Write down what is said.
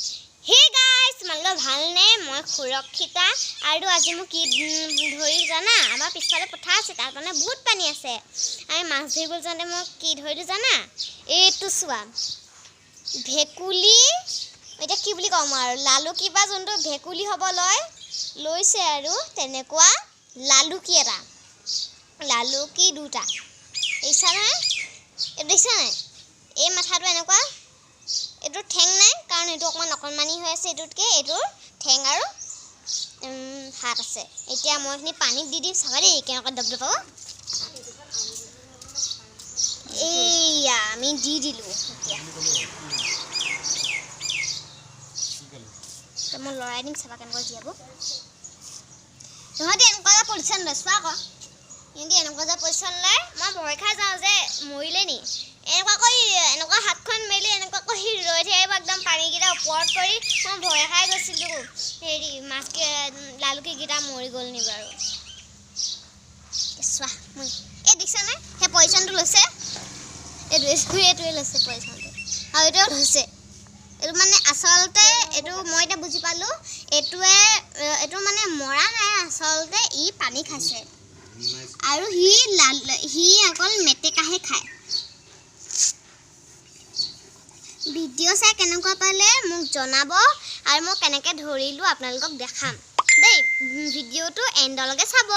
Hey guys, তোমালোকৰ ভালনে? মই সুৰক্ষিতা আৰু আজি মই কি ধৰি জানা? আমাৰ পিছফালে পথাৰ আছে, তাৰ কাৰণে বহুত পানী আছে। আমি মাছ ধৰিব যাওঁতে মই কি ধৰিলো জানা? এইটো চোৱা। ভেকুলি, এটা কি বুলি কম আৰু লালুকি বা যোনটো ভেকুলি হ'ব লৈছে আৰু তেনেকুৱা লালুকি এটা। লালুকি দুটা। এইছা নাই? দেখিছা নাই? এই মাথাটো এনেকুৱা এইটো ঠেং নাই কাৰণ এইটো অকণমানি হৈ আছে এইটোতকে এইটোৰ ঠেং আৰু হাত আছে এতিয়া মই এখিনি পানীত দি দিম চাবা দেই কেনেকৈ দবদবাব এইয়া আমি দি দিলো এতিয়া মই লৰাই দিম চাবা কেনেকৈ জীয়াব নহতে এনেকুৱা পজিশ্যন লৈ চোৱা আকৌ কিন্তু এনেকুৱা যে পজিশ্যন লৈ মই ভয় খাই যাওঁ যে মৰিলে নি এনেকুৱা হাতখন মেলি এনেকুৱা কৰি ৰৈ থাকিব একদম পানীকেইটা ওপৰত কৰি মই ভয় খাই গৈছিলোঁ হেৰি মাছ লালুকিকেইটা মৰি গ'ল নি বাৰু চোৱা মই এই দেখিছা নাই সেই পজিশ্যনটো লৈছে এইটোৱে লৈছে পজিশ্যনটো আৰু এইটোও লৈছে এইটো মানে আচলতে এইটো মই এতিয়া বুজি পালোঁ এইটো মানে মৰা নাই আচলতে ই পানী খাইছে আৰু সি অকল মেটেকাহে খায় ভিডিঅ' চাই কেনেকুৱা পালে মোক জনাব আৰু মই কেনেকৈ ধৰিলোঁ আপোনালোকক দেখাম দেই ভিডিঅ'টো এণ্ডলৈকে চাব